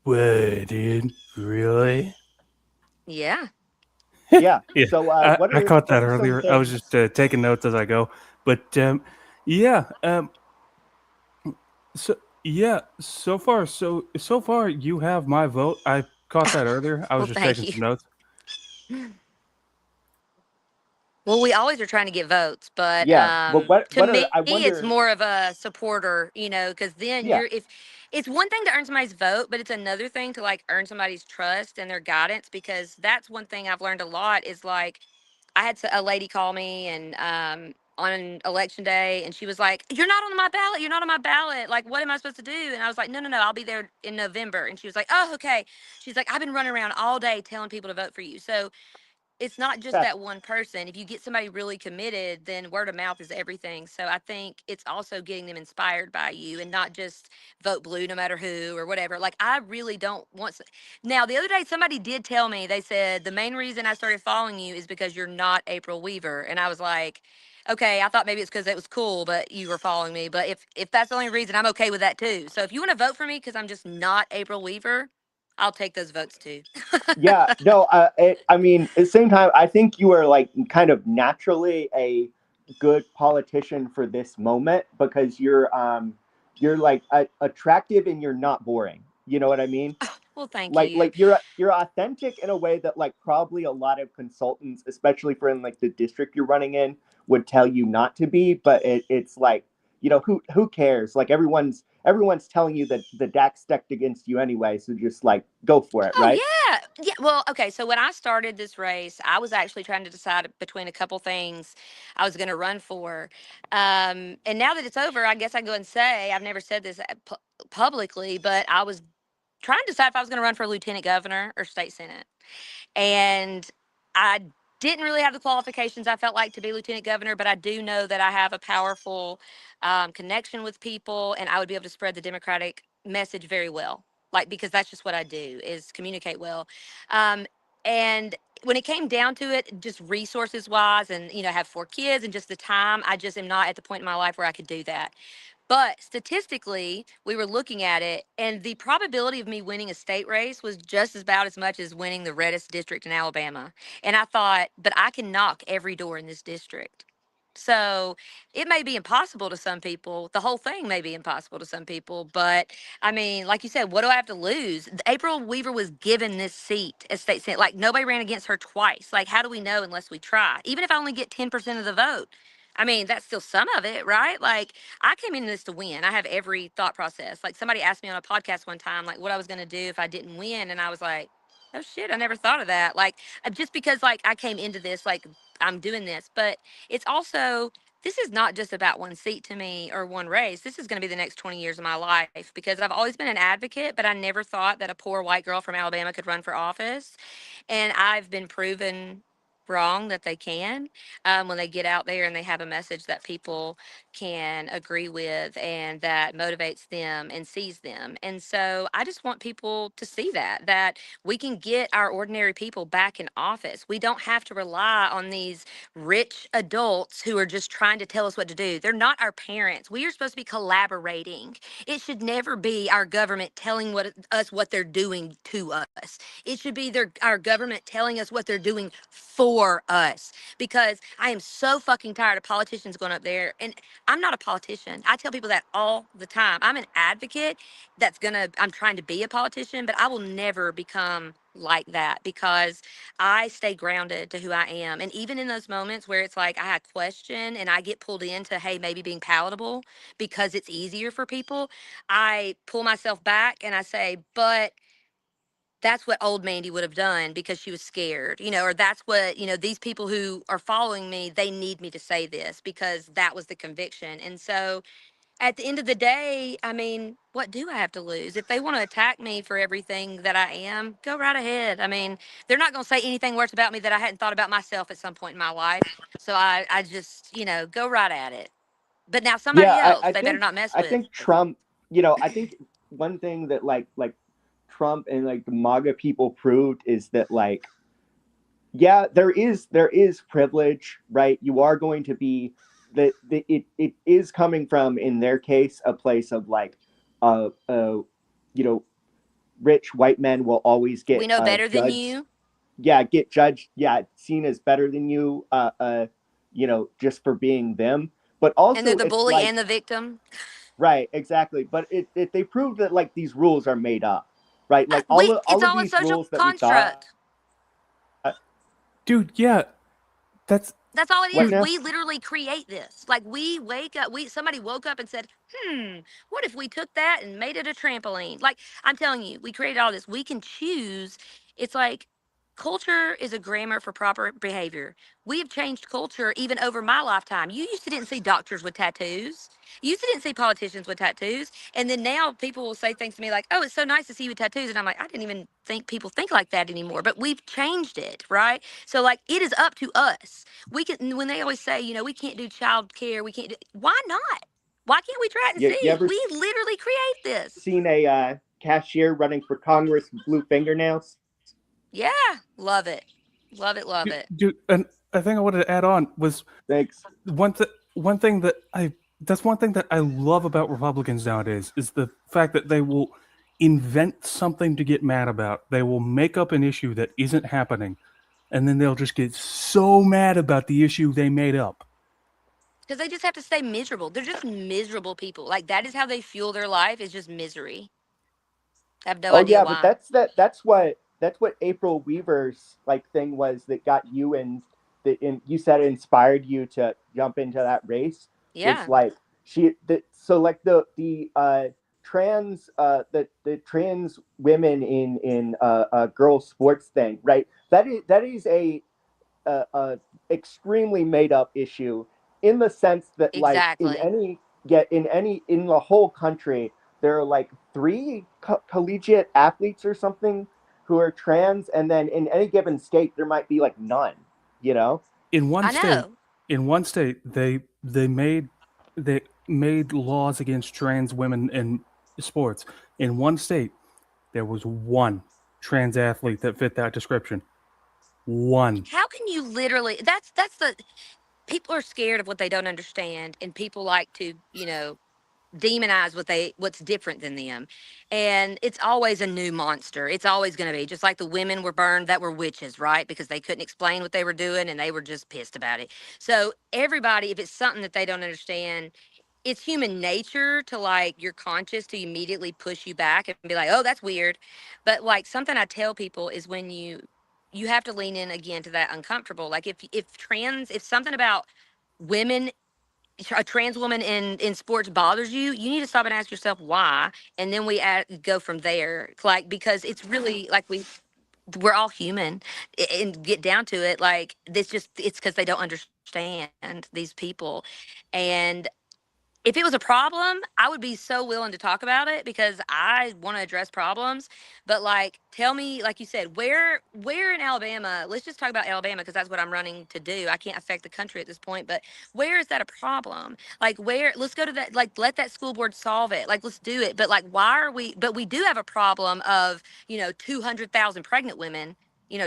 Wait, dude, really? Yeah. Yeah. Yeah, So, I caught what that are some earlier. I was things? just taking notes as I go. But yeah, so yeah, so far you have my vote. I caught that earlier. I was Well, just thank taking you. some notes. Well, we always are trying to get votes, but Yeah, but to what are me, I it's wonder? more of a supporter, because then Yeah, if it's one thing to earn somebody's vote, but it's another thing to like earn somebody's trust and their guidance, because that's one thing I've learned a lot is like I had a lady call me and on election day, and she was like, "You're not on my ballot. You're not on my ballot. Like, what am I supposed to do?" And I was like, "No, no, no. I'll be there in November." And she was like, "Oh, okay." She's like, "I've been running around all day telling people to vote for you." So it's not just yeah, that one person. If you get somebody really committed, then word of mouth is everything. So I think it's also getting them inspired by you and not just vote blue no matter who or whatever. Like I really don't want now the other day somebody did tell me, they said the main reason I started following you is because you're not April Weaver. And I was like, okay, I thought maybe it's because it was cool, but you were following me. But if that's the only reason, I'm okay with that too. So if you want to vote for me because I'm just not April Weaver, I'll take those votes too. Yeah, no, I mean, at the same time, I think you are like kind of naturally a good politician for this moment because you're like attractive and you're not boring. You know what I mean? Well, thank Like you. you're authentic in a way that like probably a lot of consultants, especially for in like the district you're running in, would tell you not to be. But it's like, who cares? Like everyone's telling you that the deck's stacked against you anyway, so just like go for it, Oh right? yeah, yeah. Well, okay. So when I started this race, I was actually trying to decide between a couple things I was going to run for. And now that it's over, I guess I go and say I've never said this publicly, but I was trying to decide if I was going to run for lieutenant governor or state senate. And I didn't really have the qualifications I felt like to be lieutenant governor, but I do know that I have a powerful connection with people, and I would be able to spread the Democratic message very well. Like because that's just what I do is communicate well, and when it came down to it, just resources wise, and I have 4 kids, and just the time, I just am not at the point in my life where I could do that. But statistically, we were looking at it, and the probability of me winning a state race was just about as much as winning the reddest district in Alabama. And I thought, but I can knock every door in this district. So it may be impossible to some people. The whole thing may be impossible to some people. But I mean, like you said, what do I have to lose? April Weaver was given this seat as state senate. Like nobody ran against her twice. Like, how do we know unless we try? Even if I only get 10% of the vote. I mean, that's still some of it, right? Like, I came into this to win. I have every thought process. Like, somebody asked me on a podcast one time, like, what I was going to do if I didn't win. And I was like, oh shit, I never thought of that. Like, just because, like, I came into this, like, I'm doing this. But it's also, this is not just about one seat to me or one race. This is going to be the next 20 years of my life because I've always been an advocate, but I never thought that a poor white girl from Alabama could run for office. And I've been proven wrong that they can when they get out there and they have a message that people can agree with and that motivates them and sees them. And so I just want people to see that we can get our ordinary people back in office. We don't have to rely on these rich adults who are just trying to tell us what to do. They're not our parents. We are supposed to be collaborating. It should never be our government telling us what they're doing to us. It should be our government telling us what they're doing for us. Because I am so fucking tired of politicians going up there. And I'm not a politician. I tell people that all the time. I'm an advocate I'm trying to be a politician, but I will never become like that because I stay grounded to who I am. And even in those moments where it's like I had question and I get pulled into, hey, maybe being palatable because it's easier for people, I pull myself back and I say, but that's what old Mandie would have done because she was scared, or that's what, these people who are following me, they need me to say this because that was the conviction. And so at the end of the day, I mean, what do I have to lose? If they want to attack me for everything that I am, go right ahead. I mean, they're not going to say anything worse about me that I hadn't thought about myself at some point in my life. So I just, go right at it. But now Yeah, somebody else, they better not mess I with. think Trump, I think one thing that like Trump and like the MAGA people proved is that like yeah, there is privilege, right? You are going to be it is coming from in their case a place of like you know rich white men will always We get know better than judged, you. yeah, get judged, yeah, seen as better than you, just for being them. But And they're also the it's bully like and the victim. right, exactly. But they proved that like these rules are made up, right? Like It's all of all a these social rules that we thought, construct. Dude, yeah, that's That's all it what is. now? We literally create this. Like we wake up, somebody woke up and said, what if we took that and made it a trampoline? Like I'm telling you, we created all this. We can choose. It's like culture is a grammar for proper behavior. We have changed culture even over my lifetime. You used to didn't see doctors with tattoos. You used to didn't see politicians with tattoos. And then now people will say things to me like, oh, it's so nice to see you with tattoos. And I'm like, I didn't even think people think like that anymore. But we've changed it, right? So like it is up to us. We can, when they always say, we can't do child care, we can't do, why not? Why can't we try it and You see? ever We literally create this. seen a cashier running for Congress with blue fingernails? Yeah, love it. Love it, love it. dude, I think I wanted to add on was Thanks. one thing that I that's one thing that I love about Republicans nowadays is the fact that they will invent something to get mad about. They will make up an issue that isn't happening, and then they'll just get so mad about the issue they made up. Because they just have to stay miserable. They're just miserable people. Like that is how they fuel their life is just misery. I have no Oh idea yeah, but why. that's what April Weaver's like thing was that got you you said it inspired you to jump into that race was Yeah, like so like the the trans women in girls sports thing, right? That is a extremely made up issue in the sense that like exactly. in the whole country there are like three collegiate athletes or something who are trans, and then in any given state there might be like none, you know. In one I state, know. they made laws against trans women in sports. In one state, there was one trans athlete that fit that description. One. How can you literally that's the people are scared of what they don't understand and people like to, demonize what's different than them, and it's always a new monster. It's always going to be just like the women were burned that were witches, right? Because they couldn't explain what they were doing and they were just pissed about it. So everybody, if it's something that they don't understand, it's human nature to like your conscious to immediately push you back and be like, oh, that's weird. But like something I tell people is when you have to lean in again to that uncomfortable. Like if something about women, a trans woman in sports bothers you, you need to stop and ask yourself why, and then go from there. Like because it's really like we're all human, and get down to it. Like this just it's because they don't understand these people, and if it was a problem, I would be so willing to talk about it because I want to address problems. But like, tell me, like you said, where in Alabama? Let's just talk about Alabama because that's what I'm running to do. I can't affect the country at this point, but where is that a problem? Like, where? Let's go to that. Like, let that school board solve it. Like, let's do it. But like, why are we? But we do have a problem of 200,000 pregnant women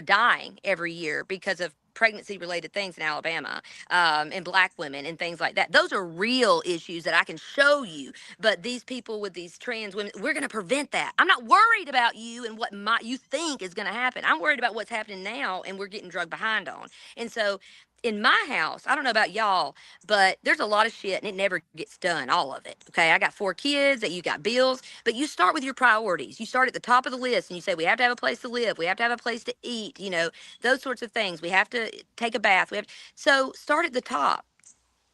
dying every year because of pregnancy related things in Alabama, and black women and things like that. Those are real issues that I can show you. But these people with these trans women, we're going to prevent that. I'm not worried about you and what you think is going to happen. I'm worried about what's happening now and we're getting drugged behind on. And so in my house, I don't know about y'all, but there's a lot of shit and it never gets done, all of it. Okay. I got 4 kids, that you got bills, but you start with your priorities. You start at the top of the list and you say, we have to have a place to live. We have to have a place to eat, those sorts of things. We have to take a bath. So start at the top.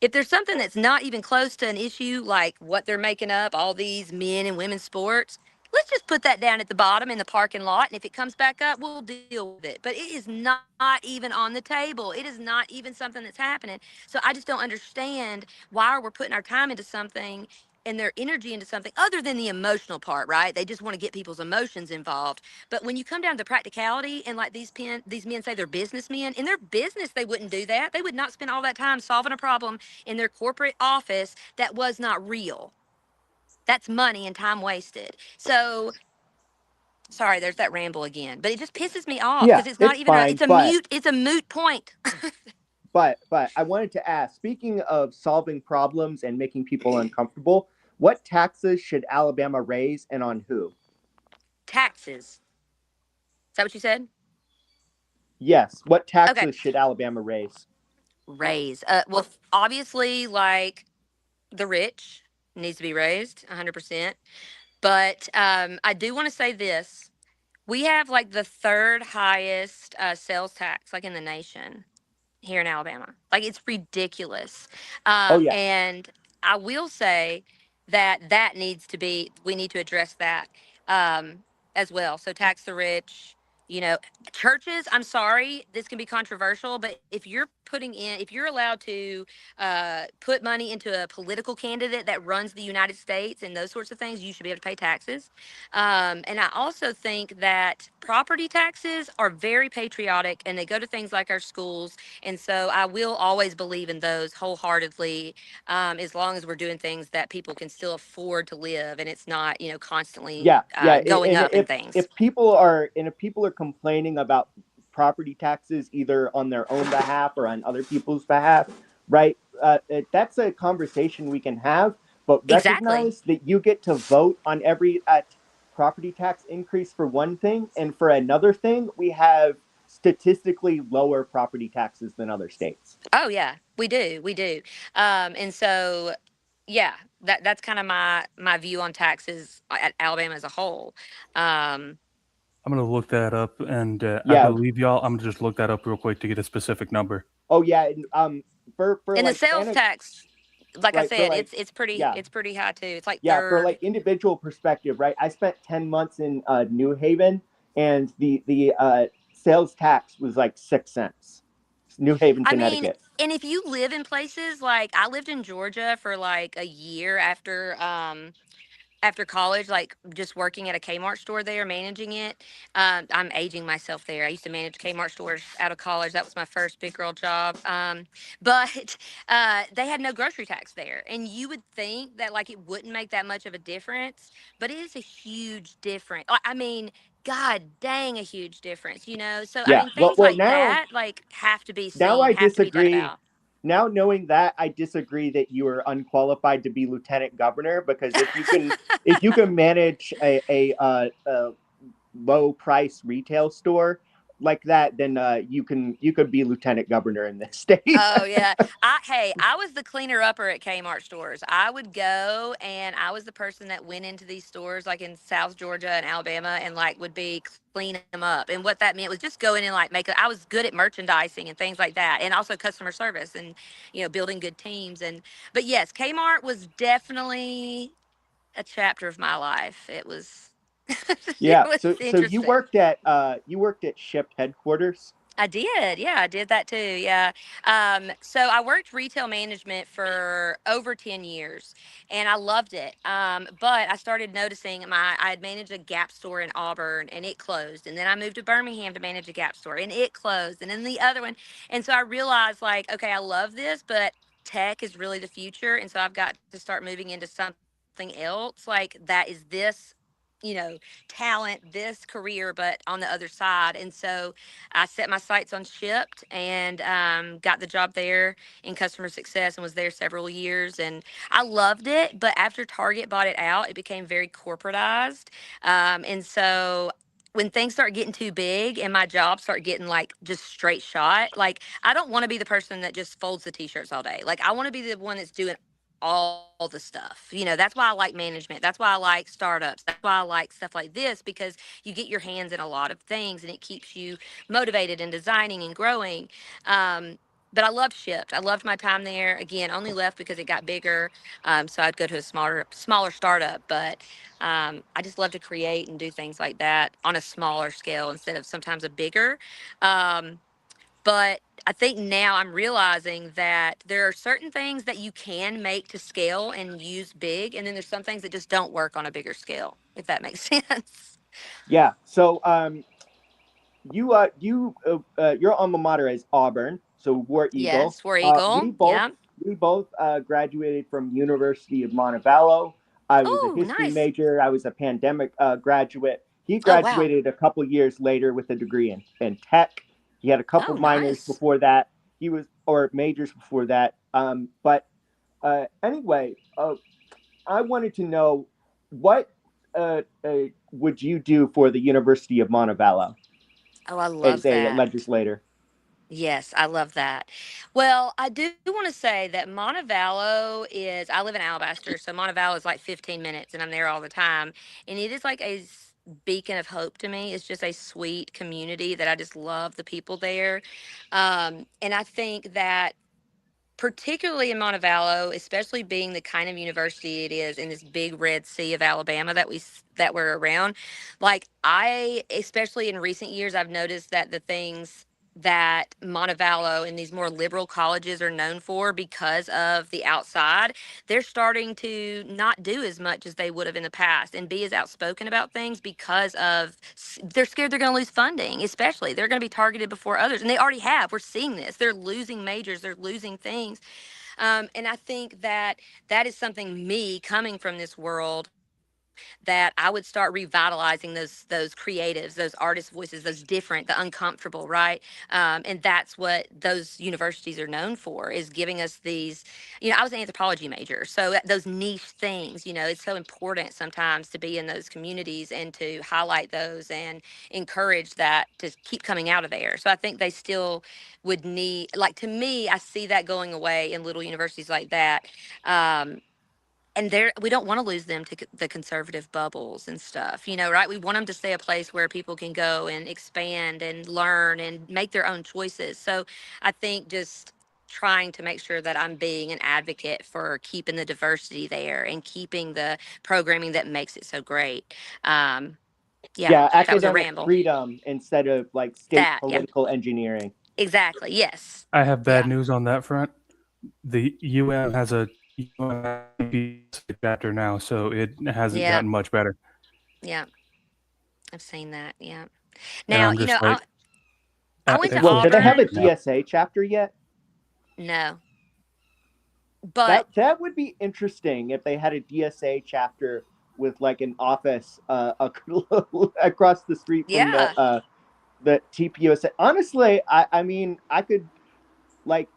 If there's something that's not even close to an issue like what they're making up, all these men and women's sports, let's just put that down at the bottom in the parking lot. And if it comes back up, we'll deal with it. But it is not even on the table. It is not even something that's happening. So I just don't understand why we're putting our time into something and their energy into something other than the emotional part, right? They just want to get people's emotions involved. But when you come down to practicality, and like these men say they're businessmen, in their business they wouldn't do that. They would not spend all that time solving a problem in their corporate office that was not real. That's money and time wasted. So sorry, there's that ramble again, but it just pisses me off Yeah, because it's not it's even fine, but it's a moot point. I wanted to ask, speaking of solving problems and making people uncomfortable, what taxes should Alabama raise and on who? Taxes. Is that what you said? Yes, what Okay. taxes should Alabama raise? Raise. Well, obviously, like the rich needs to be raised 100%. But I do want to say this. We have like the third highest sales tax, like in the nation here in Alabama. Like it's ridiculous. Oh yeah. And I will say that we need to address that as well. So tax the rich, you know, churches, I'm sorry, this can be controversial, but if you're allowed to put money into a political candidate that runs the United States and those sorts of things, you should be able to pay taxes. And I also think that property taxes are very patriotic and they go to things like our schools, and so I will always believe in those wholeheartedly, as long as we're doing things that people can still afford to live and it's not, constantly Yeah, yeah, going and up and things. if people are complaining about property taxes either on their own behalf or on other people's behalf, right? That's a conversation we can have, but Exactly. recognize that you get to vote on every property tax increase for one thing, and for another thing, we have statistically lower property taxes than other states. Oh yeah, we do, we do. And so, yeah, that's kind of my view on taxes at Alabama as a whole. Um, I'm gonna look that up, and I Yeah. believe y'all. I'm gonna just look that up real quick to get a specific number. Oh yeah. And, for and the like sales tax, like I right, for said, like yeah, it's pretty high too. It's like yeah, for like third. individual perspective, right? I spent 10 months in New Haven, and the sales tax was like 6 cents. New Haven, I mean, Connecticut. and if you live in places like I lived in Georgia for like a year after college, like just working at a Kmart store there, managing it. I'm aging myself there. I used to manage Kmart stores out of college. That was my first big girl job. But they had no grocery tax there. And you would think that like it wouldn't make that much of a difference, but it is a huge difference. I mean, God dang, a huge difference, you know? So, I Yeah. mean, Well, things well, like now that, like, have to be now seen, I have to be done disagree. about. Now knowing that, I disagree that you are unqualified to be lieutenant governor, because if you can manage a low price retail store like that, then you could be lieutenant governor in this state. Oh yeah. I was the cleaner upper at Kmart stores. I would go and I was the person that went into these stores like in South Georgia and Alabama and like would be clean them up. And what that meant was just go in and like I was good at merchandising and things like that and also customer service and building good teams and but yes, Kmart was definitely a chapter of my life. It was it Yeah. was So interesting. you worked at Shipped headquarters. I did. Yeah, I did that too. Yeah. So I worked retail management for over 10 years and I loved it. But I started noticing I had managed a Gap store in Auburn and it closed. And then I moved to Birmingham to manage a Gap store and it closed. And then the other one. And so I realized like, okay, I love this, but tech is really the future. And so I've got to start moving into something else. Like that is this, you know, talent, this career, but on the other side. And so I set my sights on Shipped and got the job there in customer success and was there several years. And I loved it. But after Target bought it out, it became very corporatized. And so when things start getting too big and my job start getting like just straight shot, like I don't want to be the person that just folds the t-shirts all day. Like I want to be the one that's doing all the stuff. That's why I like management. That's why I like startups. That's why I like stuff like this because you get your hands in a lot of things and it keeps you motivated and designing and growing. But I loved Shift. I loved my time there. Again, only left because it got bigger, so I'd go to a smaller startup. But I just love to create and do things like that on a smaller scale instead of sometimes a bigger. Um, but I think now I'm realizing that there are certain things that you can make to scale and use big, and then there's some things that just don't work on a bigger scale. If that makes sense. Yeah. So your alma mater is Auburn, so War Eagle. Yes, War Uh, Eagle. we both Yeah. we both graduated from University of Montevallo. I was a Oh, history nice. major. I was a pandemic graduate. He Oh, wow. graduated a couple years later with a degree in tech. He had a couple Oh, minors nice. before that. He was or majors before that. But anyway, I wanted to know what would you do for the University of Montevallo Oh, I as love a that. legislator? Yes, I love that. Well, I do want to say that Montevallo is, I live in Alabaster, so Montevallo is like 15 minutes and I'm there all the time. And it is like a beacon of hope to me. It's just a sweet community that I just love the people there. And I think that particularly in Montevallo, especially being the kind of university it is in this big red sea of Alabama that we're around. Like I, especially in recent years, I've noticed that the things that Montevallo and these more liberal colleges are known for because of the outside, they're starting to not do as much as they would have in the past and be as outspoken about things because of they're scared they're going to lose funding, especially they're going to be targeted before others. And they already have. We're seeing this. They're losing majors, they're losing things. And I think that that is something me coming from this world that I would start revitalizing those creatives, those artist voices, those different, the uncomfortable, right? And that's what those universities are known for, is giving us these. I was an anthropology major, so those niche things, it's so important sometimes to be in those communities and to highlight those and encourage that to keep coming out of there. So I think they still would need, like, to me, I see that going away in little universities like that. And we don't want to lose them to the conservative bubbles and stuff, right? We want them to stay a place where people can go and expand and learn and make their own choices. So I think just trying to make sure that I'm being an advocate for keeping the diversity there and keeping the programming that makes it so great. Yeah, Yeah, that was a academic ramble. freedom instead of like state Yeah, political engineering. exactly. Yes. I have bad Yeah. news on that front. The UM has a chapter now, so it hasn't Yeah. gotten much better. Yeah. I've seen that. Yeah. And Now, I'm just like, I went to thanks Well, for do they have a Auburn. now. DSA chapter yet? No, but That would be interesting if they had a DSA chapter with like an office across the street from yeah. the TPUSA. Honestly, I mean, I could like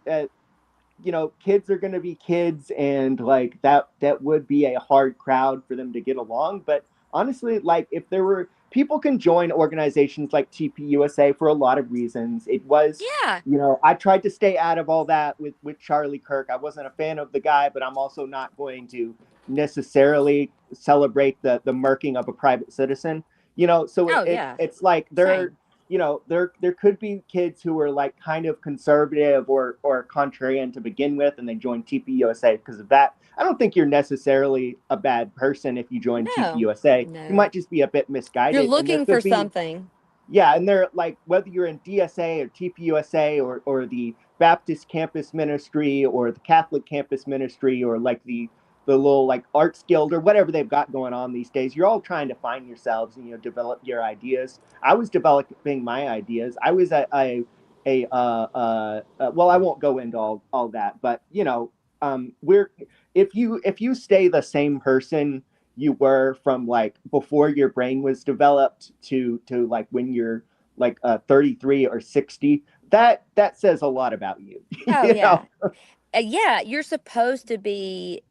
kids are going to be kids, and like that would be a hard crowd for them to get along. But honestly, like if there were people can join organizations like TPUSA for a lot of reasons. It was, Yeah. I tried to stay out of all that with Charlie Kirk. I wasn't a fan of the guy, but I'm also not going to necessarily celebrate the murking of a private citizen. So Oh, yeah. it's like Same. there could be kids who are like kind of conservative or contrarian to begin with, and they join TPUSA because of that. I don't think you're necessarily a bad person if you join No, TPUSA. You no. might just be a bit You're misguided, and there looking for could be, something. yeah, and they're like, whether you're in DSA or TPUSA or the Baptist campus ministry or the Catholic campus ministry or like the little like arts guild or whatever they've got going on these days, you're all trying to find yourselves and develop your ideas. I was developing my ideas. I was well, I won't go into all that, but we're if you stay the same person you were from like before your brain was developed to like when you're like 33 or 60, that says a lot about you. Oh, you know yeah. Yeah, you're supposed to be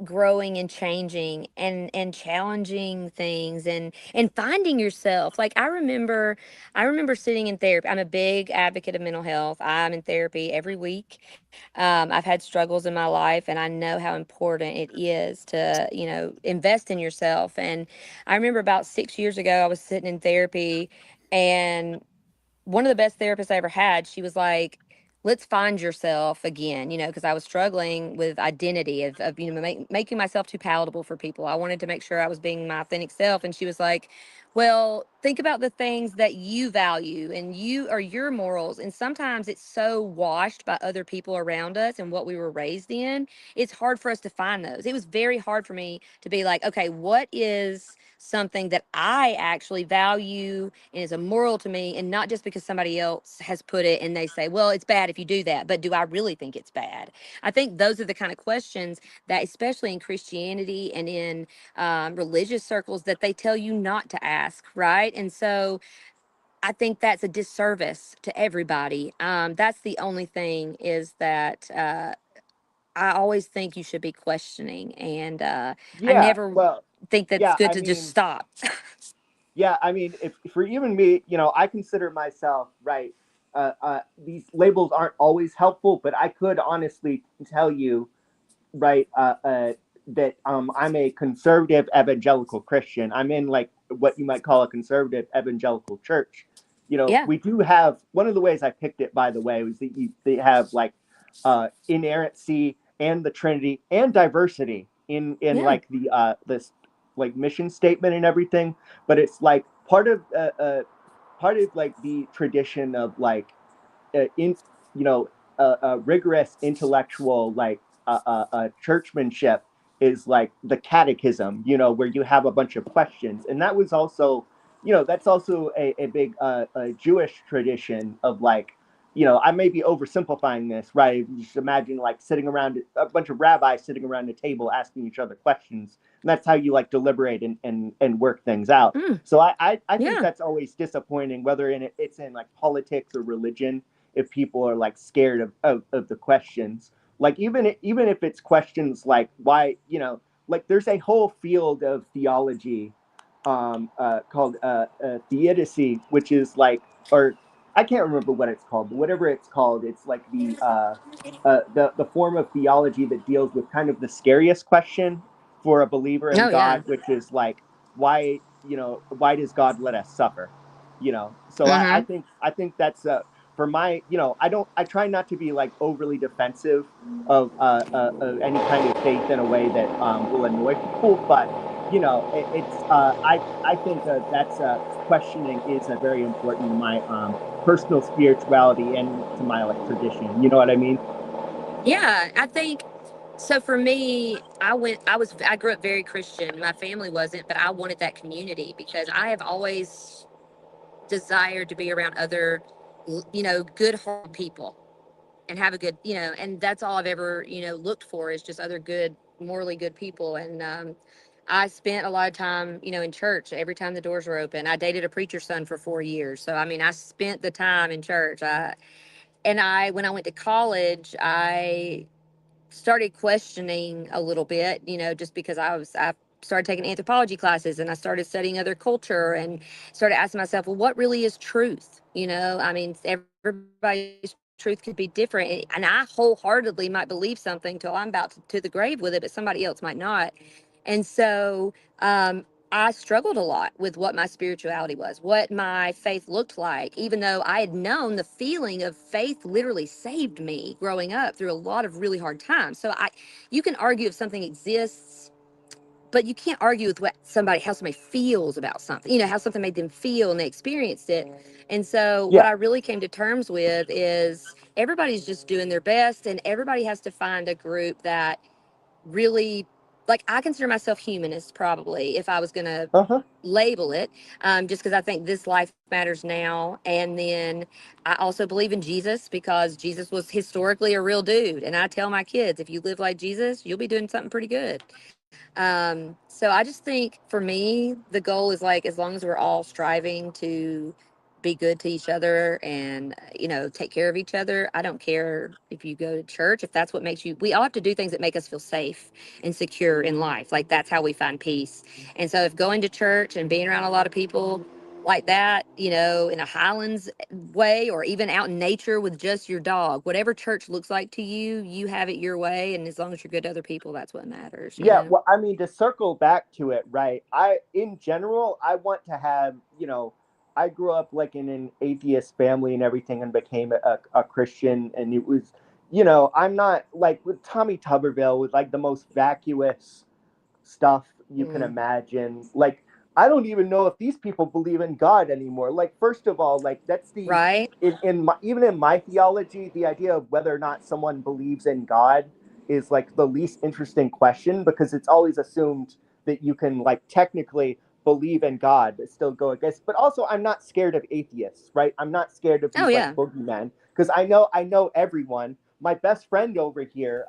growing and changing and challenging things and finding yourself. Like I remember sitting in therapy. I'm a big advocate of mental health. I'm in therapy every week. I've had struggles in my life, and I know how important it is to invest in yourself. And I remember about 6 years ago I was sitting in therapy, and one of the best therapists I ever had, she was like, let's find yourself again, because I was struggling with identity of making myself too palatable for people. I wanted to make sure I was being my authentic self. And she was like, well, think about the things that you value and you are your morals. And sometimes it's so washed by other people around us and what we were raised in. It's hard for us to find those. It was very hard for me to be like, okay, what is something that I actually value and is a moral to me, and not just because somebody else has put it and they say, well, it's bad if you do that, but do I really think it's bad? I think those are the kind of questions that, especially in Christianity and in religious circles, that they tell you not to ask, right? And so I think that's a disservice to everybody. That's the only thing, is that I always think you should be questioning, and I yeah, never well, think that it's yeah, good I to just mean, stop. yeah, I mean, if for even me, I consider myself right. These labels aren't always helpful, but I could honestly tell you, right, that I'm a conservative evangelical Christian. I'm in like what you might call a conservative evangelical church. Yeah, We do have, one of the ways I picked it, by the way, was that they have like inerrancy and the Trinity and diversity in yeah, like the this like mission statement and everything. But it's like part of like the tradition of like in rigorous intellectual like churchmanship is like the catechism, where you have a bunch of questions. And that was also, that's also a big a Jewish tradition of like, I may be oversimplifying this, right? You just imagine like sitting around, a bunch of rabbis sitting around a table asking each other questions. that's how you like deliberate and work things out. Mm, So I think yeah. that's always disappointing, whether it's in like politics or religion, if people are like scared of the questions. Like even if it's questions like why, like there's a whole field of theology called theodicy, which is like, or I can't remember what it's called, but whatever it's called, it's like the form of theology that deals with kind of the scariest question for a believer in Oh God, yeah. which is like, why does God let us suffer? So Mm-hmm. I think that's for my, I try not to be like overly defensive of any kind of faith in a way that will annoy people, but I think that's questioning is very important to my personal spirituality and to my like tradition. You know what I mean? Yeah, I think so. For me, I grew up very Christian. My family wasn't, but I wanted that community because I have always desired to be around other, good hearted people and have a good, and that's all I've ever, looked for is just other good, morally good people. And I spent a lot of time, in church every time the doors were open. I dated a preacher's son for 4 years. So, I mean, I spent the time in church. When I went to college, I started questioning a little bit, just because I started taking anthropology classes and I started studying other culture and started asking myself, well, what really is truth? I mean, everybody's truth could be different. And I wholeheartedly might believe something till I'm about to the grave with it, but somebody else might not. And so, I struggled a lot with what my spirituality was, what my faith looked like, even though I had known the feeling of faith literally saved me growing up through a lot of really hard times. You can argue if something exists, but you can't argue with how somebody feels about something, how something made them feel and they experienced it. And so what Yeah. I really came to terms with is everybody's just doing their best and everybody has to find a group that really, like, I consider myself humanist probably if I was going to Uh huh. label it, just because I think this life matters now. And then I also believe in Jesus because Jesus was historically a real dude. And I tell my kids, if you live like Jesus, you'll be doing something pretty good. So I just think for me, the goal is like as long as we're all striving to be good to each other and take care of each other. I don't care if you go to church, if that's what makes you. We all have to do things that make us feel safe and secure in life. Like that's how we find peace. And so if going to church and being around a lot of people like that, in a Highlands way or even out in nature with just your dog, whatever church looks like to you, you have it your way. And as long as you're good to other people, that's what matters. Yeah, well, I mean, to circle back to it, right? In general, I want to have, I grew up like in an atheist family and everything and became a Christian. And it was, I'm not like with Tommy Tuberville with like the most vacuous stuff you can Mm. imagine. Like, I don't even know if these people believe in God anymore. Like, first of all, like that's Right? in my, even in my theology, the idea of whether or not someone believes in God is like the least interesting question because it's always assumed that you can like technically believe in God but still go against. But also, I'm not scared of atheists, right? I'm not scared of Oh, these like yeah. boogeymen because I know everyone. My best friend over here,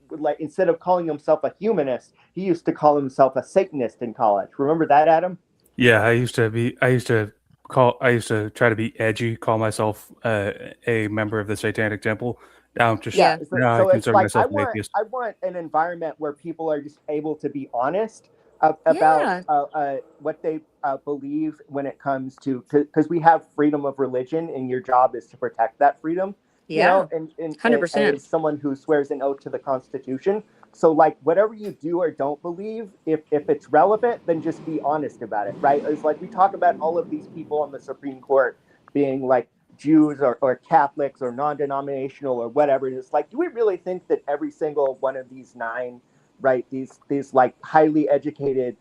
like instead of calling himself a humanist, he used to call himself a Satanist in college. Remember that, Adam? Yeah, I used to try to be edgy, call myself a member of the Satanic Temple. Yeah. So, Now I so it's consider like myself an atheist. I want an environment where people are just able to be honest about Yeah. what they believe when it comes to because we have freedom of religion and your job is to protect that freedom. Yeah. And 100%. as someone who swears an oath to the Constitution, so like whatever you do or don't believe, if it's relevant, then just be honest about it, right? It's like we talk about all of these people on the Supreme Court being like Jews or Catholics or non-denominational or whatever. It's like, do we really think that every single one of these nine, right? These like highly educated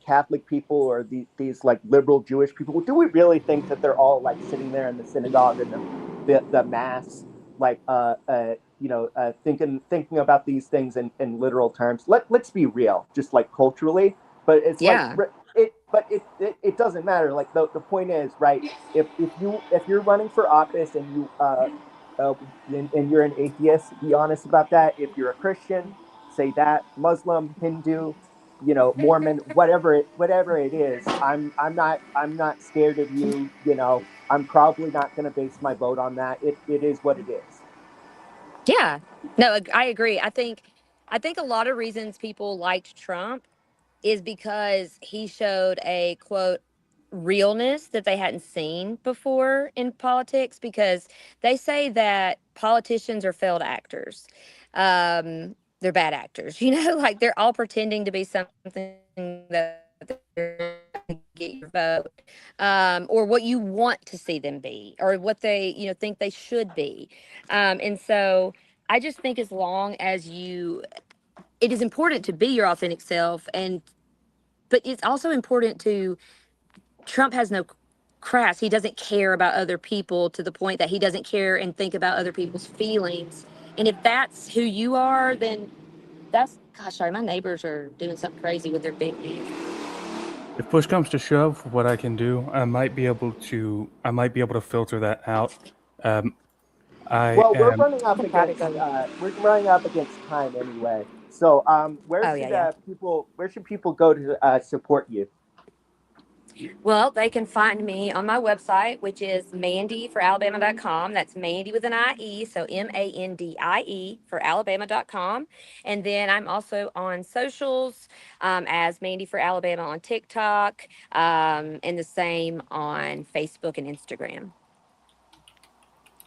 Catholic people or these like liberal Jewish people, do we really think that they're all like sitting there in the synagogue and the mass like thinking about these things in literal terms? Let's be real, just like culturally, but it's like Yeah. it doesn't matter. Like the point is, right, if you're running for office and uh, you're an atheist, be honest about that. If you're a Christian, say that. Muslim, Hindu, Mormon, whatever it is. I'm not scared of you. I'm probably not going to base my vote on that. It is what it is. Yeah. No, I agree. I think a lot of reasons people liked Trump is because he showed a quote realness that they hadn't seen before in politics, because they say that politicians are failed actors. They're bad actors, like they're all pretending to be something that they're to get your vote, or what you want to see them be, or what they think they should be. And so I just think as long as it is important to be your authentic self, but it's also important to, Trump has no crass. He doesn't care about other people to the point that he doesn't care and think about other people's feelings. And if that's who you are, then gosh, sorry, my neighbors are doing something crazy with their big music. If push comes to shove, what I can do, I might be able to filter that out. I Well, we're am. running up I'll probably against go. time anyway. So, where Oh, should yeah. people go to support you? Well, they can find me on my website, which is mandieforalabama.com. That's Mandie with an IE, so MANDIE for alabama.com. And then I'm also on socials as Mandie for Alabama on TikTok, and the same on Facebook and Instagram.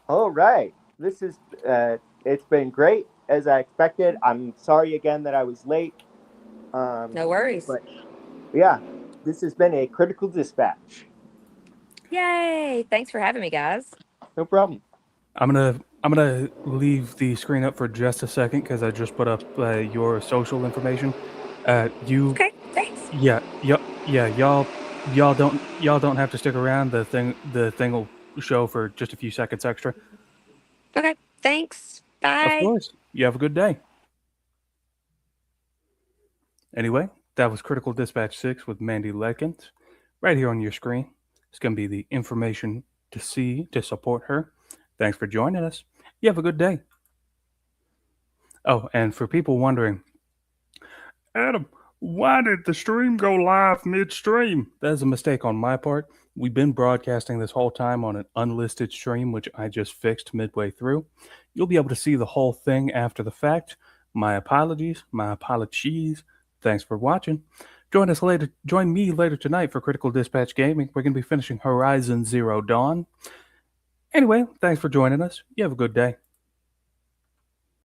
All right. This is it's been great as I expected. I'm sorry again that I was late. No worries. But yeah, this has been a critical dispatch. Yay. Thanks for having me, guys. No problem. I'm gonna leave the screen up for just a second because I just put up your social information. Okay, thanks. Yeah, y'all don't have to stick around. The thing will show for just a few seconds extra. Okay, thanks. Of Bye. course. You have a good day. Anyway, that was Critical Dispatch 6 with Mandie Ledkins. Right here on your screen. It's going to be the information to see to support her. Thanks for joining us. You have a good day. Oh, and for people wondering, Adam, why did the stream go live midstream? That is a mistake on my part. We've been broadcasting this whole time on an unlisted stream, which I just fixed midway through. You'll be able to see the whole thing after the fact. My apologies. Thanks for watching. Join me later tonight for Critical Dispatch Gaming. We're going to be finishing Horizon Zero Dawn. Anyway, thanks for joining us. You have a good day.